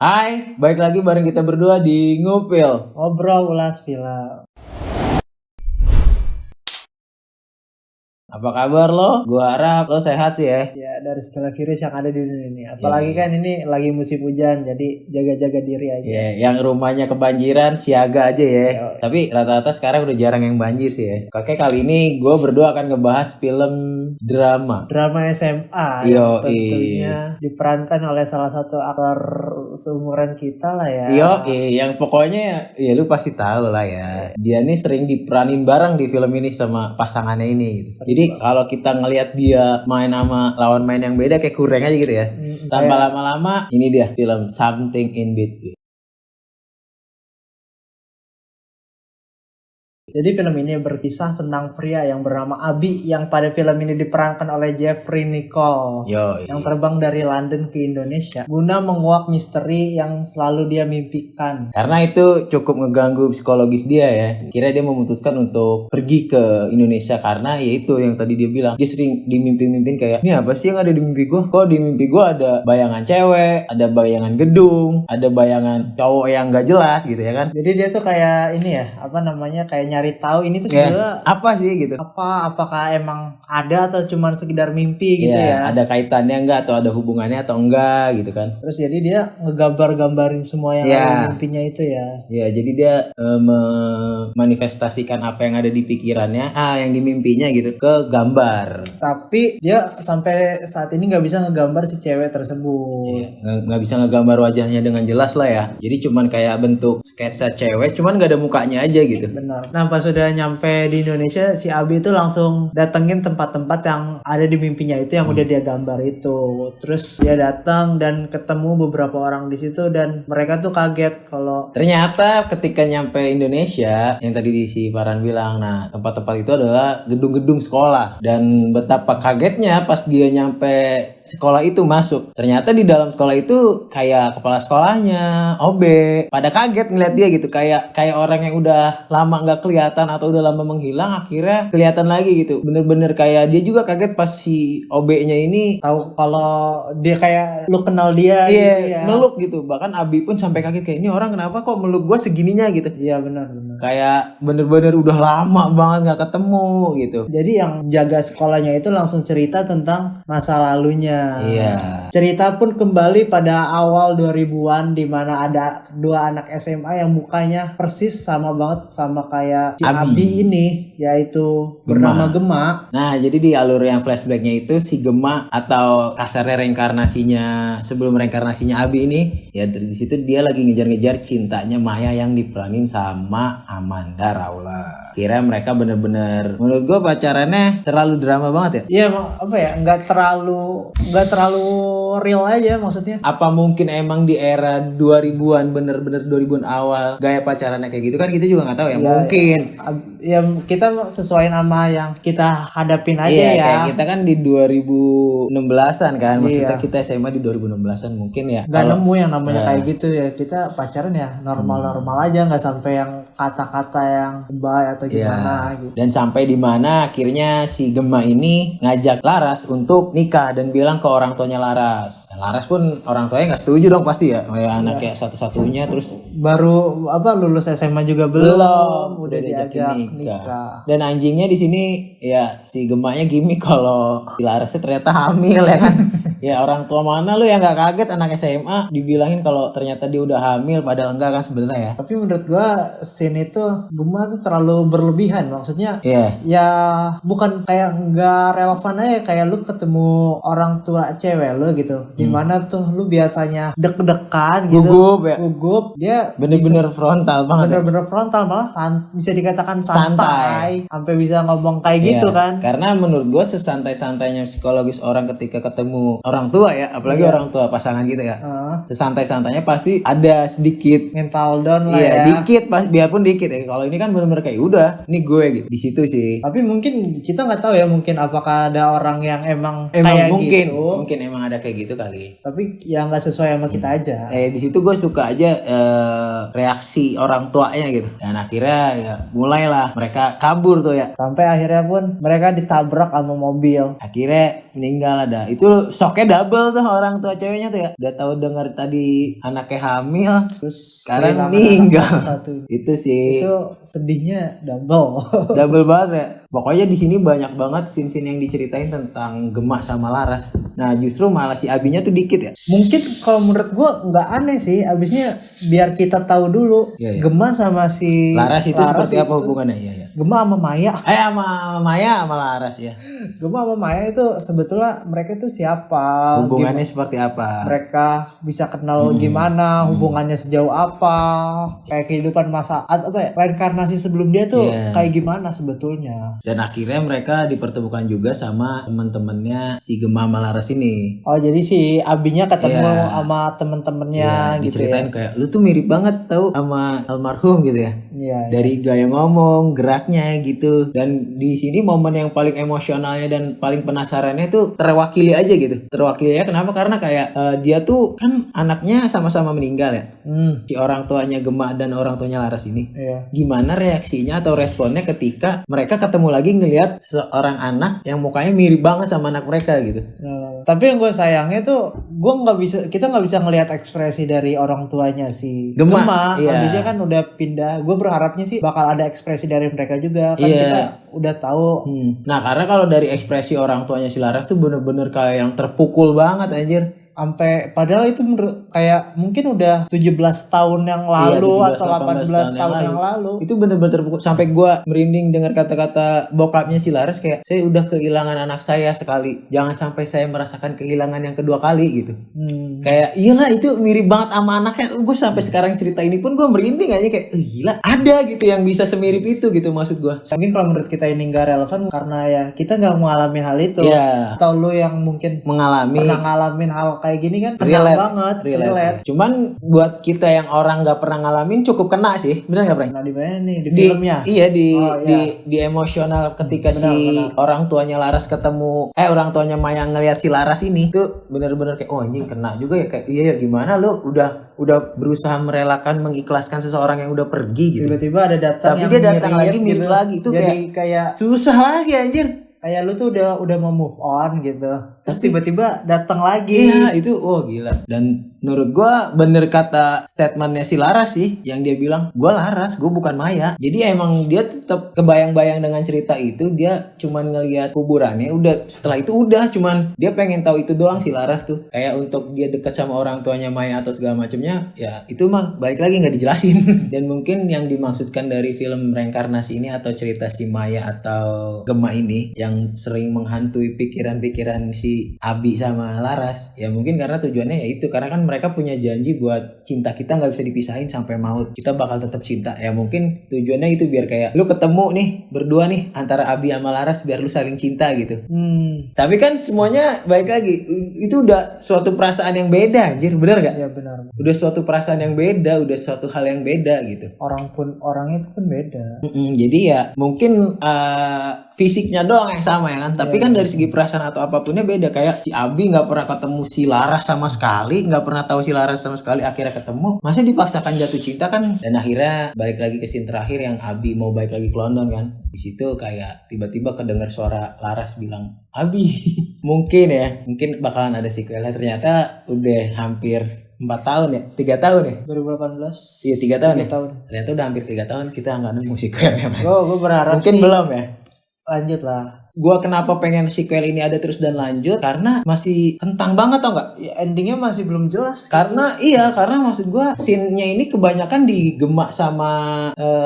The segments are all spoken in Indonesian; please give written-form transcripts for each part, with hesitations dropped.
Hai, balik lagi bareng kita berdua di Ngupil. Ngobrol ulas film. Apa kabar lo? Gua harap lo sehat sih ya. Ya dari segala virus yang ada di dunia ini. Apalagi kan ini lagi musim hujan, jadi jaga-jaga diri aja. Ya, yang rumahnya kebanjiran siaga aja ya. Yo. Tapi rata-rata sekarang udah jarang yang banjir sih ya. Oke, kali ini gue berdua akan ngebahas film drama. Drama SMA Yo, yang tentunya diperankan oleh salah satu aktor seumuran kita lah ya. yang pokoknya ya lu pasti tahu lah ya. Dia nih sering diperanin bareng di film ini sama pasangannya ini gitu. Jadi kalau kita ngelihat dia main sama lawan main yang beda kayak kurang aja gitu ya. Tanpa lama-lama ini dia film Something in Between. Jadi film ini berkisah tentang pria yang bernama Abi yang pada film ini diperankan oleh Jeffrey Nicole yang terbang dari London ke Indonesia guna menguak misteri yang selalu dia mimpikan. Karena itu cukup ngeganggu psikologis dia ya. Kira dia memutuskan untuk pergi ke Indonesia karena ya itu yang tadi dia bilang. Dia sering dimimpi-mimpin kayak, "Ini apa sih yang ada di mimpi gue? Kok di mimpi gue ada bayangan cewek, ada bayangan gedung, ada bayangan cowok yang gak jelas gitu ya kan." Jadi dia tuh kayak ini ya, kayak nyari tahu ini tuh sebenarnya apa sih gitu. Apakah emang ada atau cuma sekedar mimpi gitu ya. Ada kaitannya enggak atau ada hubungannya atau enggak gitu kan. Terus jadi dia ngegambar-gambarin semua yang ada di mimpinya itu ya. Ya, jadi dia memanifestasikan apa yang ada di pikirannya, yang di mimpinya gitu ke gambar. Tapi dia sampai saat ini nggak bisa ngegambar si cewek tersebut. Iya, nggak bisa ngegambar wajahnya dengan jelas lah ya. Jadi cuman kayak bentuk sketsa cewek, cuman nggak ada mukanya aja gitu. Benar. Nah pas sudah nyampe di Indonesia, si Abi itu langsung datengin tempat-tempat yang ada di mimpinya itu yang udah dia gambar itu. Terus dia datang dan ketemu beberapa orang di situ dan mereka tuh kaget kalau ternyata ketika nyampe Indonesia, yang tadi si Farhan bilang, nah tempat-tempat itu adalah gedung-gedung sekolah. Dan betapa kagetnya pas dia nyampe sekolah itu masuk. Ternyata di dalam sekolah itu kayak kepala sekolahnya, OB, pada kaget ngeliat dia gitu, kayak orang yang udah lama nggak kelihatan atau udah lama menghilang, akhirnya kelihatan lagi gitu. Bener-bener kayak dia juga kaget pas si OB-nya ini tahu kalau dia kayak lu kenal dia gitu ya. Meluk gitu. Bahkan Abi pun sampai kaget kayak, ini orang kenapa kok meluk gue segininya gitu. Iya benar. Kayak bener-bener udah lama banget gak ketemu gitu. Jadi yang jaga sekolahnya itu langsung cerita tentang masa lalunya. Iya. Cerita pun kembali pada awal 2000-an di mana ada dua anak SMA yang mukanya persis sama banget sama kayak si Abi ini, yaitu bernama Gema. Nah, jadi di alur yang flashbacknya itu si Gema atau kasarnya reinkarnasinya sebelum reinkarnasinya Abi ini, ya di situ dia lagi ngejar-ngejar cintanya Maya yang diperanin sama Amanda Raula. Kira mereka bener-bener, menurut gue pacarannya terlalu drama banget ya. Iya, apa ya? Nggak terlalu real aja maksudnya. Apa mungkin emang di era 2000-an bener-bener 2000-an awal gaya pacarannya kayak gitu kan, kita juga nggak tahu ya. Mungkin ya kita sesuaiin sama yang kita hadapin aja ya. Kayak kita kan di 2016-an kan, maksudnya kita SMA di 2016-an mungkin ya. Gak nemu yang namanya kayak gitu ya. Kita pacaran ya normal-normal aja, nggak sampai yang kata-kata yang lebay atau gimana gitu. Dan sampai di mana akhirnya si Gema ini ngajak Laras untuk nikah dan bilang ke orang tuanya Laras. Nah, Laras pun orang tuanya nggak setuju dong pasti ya, kayak anaknya satu-satunya, terus baru lulus SMA juga belum udah diajak nikah. Dan anjingnya di sini ya si Gemanya gimmick kalau si Larasnya ternyata hamil ya kan. Ya orang tua mana lu yang nggak kaget anak SMA dibilangin kalau ternyata dia udah hamil padahal enggak kan sebenarnya ya. Tapi menurut gua scene itu Gema tuh terlalu berlebihan, maksudnya ya bukan kayak nggak relevan aja, kayak lu ketemu orang tua cewek lu gitu, dimana tuh lu biasanya deg-degan gitu, gugup dia bener-bener frontal banget, bener-bener frontal, malah bisa dikatakan santai sampai bisa ngomong kayak gitu kan. Karena menurut gua sesantai-santainya psikologis orang ketika ketemu orang tua ya, apalagi orang tua pasangan gitu ya, sesantai-santainya pasti ada sedikit mental down lah ya. Dikit, biarpun dikit ya. Kalau ini kan benar-benar kayak udah, ini gue gitu. Di situ sih. Tapi mungkin kita nggak tahu ya, mungkin apakah ada orang yang emang kayak mungkin, gitu. Mungkin emang ada kayak gitu kali. Tapi ya nggak sesuai sama kita aja. Di situ gue suka aja reaksi orang tuanya gitu. Dan akhirnya ya mulailah mereka kabur tuh ya. Sampai akhirnya pun mereka ditabrak sama mobil. Akhirnya meninggal ada. Itu shock makanya double tuh orang tua ceweknya tuh ya. Udah tahu dengar tadi anaknya hamil, terus sekarang meninggal. Satu. Itu sih. Itu sedihnya double. Double banget ya. Pokoknya di sini banyak banget scene-scene yang diceritain tentang Gemak sama Laras. Nah, justru malah si Abinya tuh dikit ya. Mungkin kalau menurut gua nggak aneh sih, abisnya biar kita tahu dulu Gemak sama si Laras itu seperti apa hubungannya? Iya. Gemak sama Maya. Sama Maya sama Laras ya. Gemak sama Maya itu sebetulnya mereka itu siapa? Hubungannya seperti apa? Mereka bisa kenal gimana? Hubungannya sejauh apa? Kayak kehidupan masa apa ya? Reinkarnasi sebelum dia tuh kayak gimana sebetulnya? Dan akhirnya mereka dipertemukan juga sama teman-temannya si Gemak sama Laras ini. Oh, jadi si Abinya ketemu sama temen-temennya gitu diceritain ya. Kayak lu tuh mirip banget tau sama almarhum gitu ya. Dari gaya ngomong, geraknya gitu. Dan di sini momen yang paling emosionalnya dan paling penasarannya tuh terwakili aja gitu. Terwakili ya kenapa? Karena kayak dia tuh kan anaknya sama-sama meninggal ya. Si orang tuanya Gemak dan orang tuanya Laras ini. Gimana reaksinya atau responnya ketika mereka ketemu lagi ngelihat seorang anak yang mukanya mirip banget sama anak mereka gitu. Tapi yang gue sayangnya tuh kita nggak bisa ngelihat ekspresi dari orang tuanya si Gemak. Abisnya kan udah pindah. Gue berharapnya sih bakal ada ekspresi dari mereka juga kan kita udah tahu. Nah karena kalau dari ekspresi orang tuanya si Laras tuh bener-bener kayak yang terpukul banget anjir. Sampai padahal itu kayak mungkin udah 17 tahun yang lalu atau 18 tahun yang lalu. Itu bener-bener terpukul sampai gue merinding dengar kata-kata bokapnya si Laras kayak saya udah kehilangan anak saya sekali, jangan sampai saya merasakan kehilangan yang kedua kali gitu. Kayak iyalah itu mirip banget sama anaknya. Gue sampai sekarang cerita ini pun gue merinding aja kayak gila ada gitu yang bisa semirip itu gitu maksud gue. Mungkin kalau menurut kita ini gak relevan karena ya kita gak mengalami hal itu. Atau lu yang mungkin pernah ngalamin hal kayak gini kan kena banget, relate. Cuman buat kita yang orang nggak pernah ngalamin cukup kena sih, bener nggak Prank? Nah di mana nih di filmnya? Iya di emosional ketika orang tuanya Laras ketemu, orang tuanya Maya ngelihat si Laras ini tuh bener-bener kayak anjing kena juga ya kayak iya ya gimana lo udah berusaha merelakan mengikhlaskan seseorang yang udah pergi gitu. Tiba-tiba ada datang tapi dia datang lagi mirip gitu. Lagi itu kayak susah lagi anjir. Kayak lu tuh udah mau move on gitu. Terus tiba-tiba datang lagi. Iya, itu gila. Dan menurut gua bener kata statementnya si Laras sih yang dia bilang, gua Laras, gua bukan Maya. Jadi emang dia tetap kebayang-bayang dengan cerita itu, dia cuman ngelihat kuburannya, udah setelah itu udah cuman dia pengen tahu itu doang si Laras tuh. Kayak untuk dia dekat sama orang tuanya Maya atau segala macamnya, ya itu mah balik lagi nggak dijelasin. Dan mungkin yang dimaksudkan dari film reinkarnasi ini atau cerita si Maya atau Gemak ini yang sering menghantui pikiran-pikiran si Abi sama Laras ya mungkin karena tujuannya ya itu karena kan mereka punya janji buat cinta kita nggak bisa dipisahin sampai maut, kita bakal tetap cinta ya mungkin tujuannya itu biar kayak lu ketemu nih berdua nih antara Abi sama Laras biar lu saling cinta gitu. Tapi kan semuanya baik lagi itu udah suatu perasaan yang beda anjir, bener gak? Ya benar. Udah suatu perasaan yang beda, udah suatu hal yang beda gitu. Orangnya itu pun beda. Jadi ya mungkin fisiknya doang yang sama ya kan, tapi kan dari segi perasaan atau apapunnya beda. Kayak si Abi nggak pernah ketemu si Laras sama sekali, nggak pernah tahu si Laras sama sekali, akhirnya ketemu, masa dipaksakan jatuh cinta kan? Dan akhirnya balik lagi ke scene terakhir yang Abi mau balik lagi ke London kan, di situ kayak tiba-tiba kedengar suara Laras bilang Abi. mungkin bakalan ada sequelnya. Ternyata udah hampir 4 tahun ya, 3 tahun ya 2018. Iya 3 tahun ya. Ternyata udah hampir 3 tahun kita nggak nemu sequelnya. Gue berharap mungkin sih belum ya. Lanjut lah. Gua kenapa pengen sequel ini ada terus dan lanjut karena masih kentang banget tau nggak? Ya, endingnya masih belum jelas. Karena maksud gua scene-nya ini kebanyakan di Gemak sama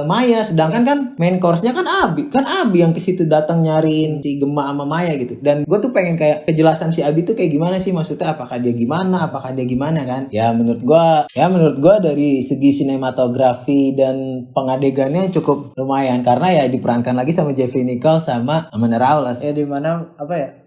Maya, sedangkan kan main course-nya kan Abi yang ke situ datang nyariin si Gemak sama Maya gitu. Dan gua tuh pengen kayak kejelasan si Abi tuh kayak gimana sih, maksudnya apakah dia gimana kan? Ya menurut gua dari segi sinematografi dan pengadegannya cukup lumayan karena ya diperankan lagi sama Jeffrey Nichols sama Amanda Rawls. Ya dimana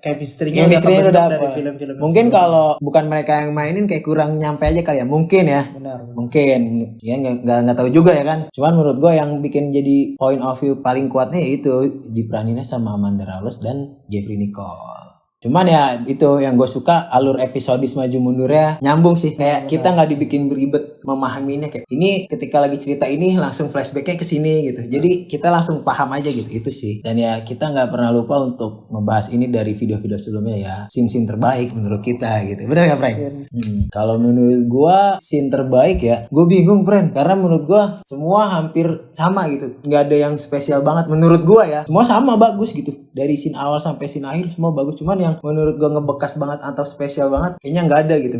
chemistry-nya udah dari film-film. Mungkin kalau bukan mereka yang mainin kayak kurang nyampe aja kali ya, mungkin ya. Benar. Mungkin ya nggak tahu juga ya kan. Cuman menurut gue yang bikin jadi point of view paling kuatnya itu diperaninnya sama Amanda Rawls dan Jeffrey Nichols. Cuman ya itu yang gue suka alur episodis maju mundurnya nyambung sih. Kayak kita nggak dibikin beribet memahaminya, kayak ini ketika lagi cerita ini langsung flashbacknya ke sini gitu. Jadi kita langsung paham aja gitu, itu sih. Dan ya kita nggak pernah lupa untuk ngebahas ini dari video-video sebelumnya ya. Scene-scene terbaik menurut kita gitu. Bener nggak, Frank? Kalau menurut gue scene terbaik ya, gue bingung, Frank. Karena menurut gue semua hampir sama gitu. Nggak ada yang spesial banget menurut gue ya. Semua sama bagus gitu. Dari scene awal sampai scene akhir semua bagus. Cuman yang menurut gue ngebekas banget atau spesial banget kayaknya nggak ada gitu.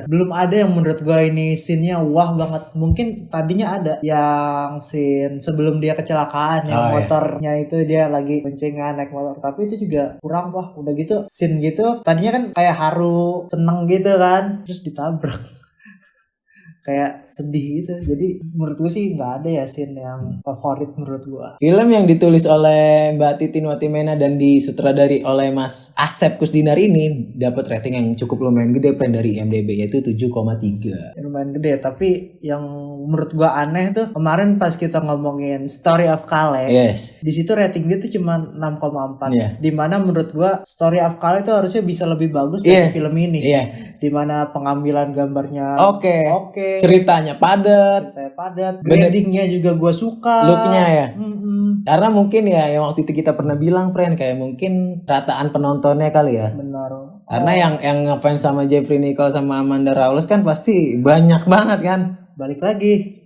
Belum ada yang menurut gue ini scene-nya wah banget. Mungkin tadinya ada yang scene sebelum dia kecelakaan yang motornya itu dia lagi boncengan naik motor, tapi itu juga kurang. Wah udah gitu scene gitu tadinya kan kayak haru seneng gitu kan, terus ditabrak kayak sedih gitu. Jadi menurut gue sih nggak ada ya scene yang favorit menurut gue. Film yang ditulis oleh Mbak Titin Watimena dan disutradari oleh Mas Asep Kusdinar ini dapat rating yang cukup lumayan gede dari IMDb, yaitu 7,3. Lumayan gede, tapi yang menurut gue aneh tuh kemarin pas kita ngomongin Story of Kale, di situ rating dia tuh cuma 6,4. Dimana menurut gue Story of Kale itu harusnya bisa lebih bagus dari film ini. Dimana pengambilan gambarnya oke. Ceritanya padat, gradingnya juga gue suka, looknya ya. Karena mungkin ya yang waktu itu kita pernah bilang, friend, kayak mungkin rataan penontonnya kali ya. Benar. Karena yang ngefans sama Jeffrey Nicole sama Amanda Rawless kan pasti banyak banget kan. Balik lagi,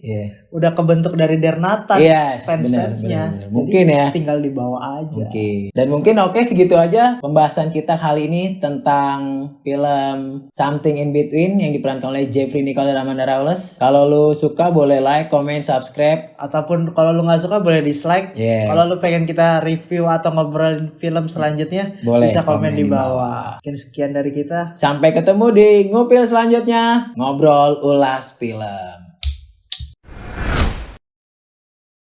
udah kebentuk dari Dernata, fans-fansnya. Mungkin ya tinggal dibawa aja. Dan mungkin segitu aja pembahasan kita kali ini tentang film Something in Between yang diperankan oleh Jeffrey Nicole dan Amanda Rawless. Kalau lu suka boleh like, comment, subscribe. Ataupun kalau lu nggak suka boleh dislike. Kalau lu pengen kita review atau ngobrolin film selanjutnya, boleh bisa komen di bawah. Mungkin sekian dari kita. Sampai ketemu di ngupil selanjutnya, ngobrol ulas film.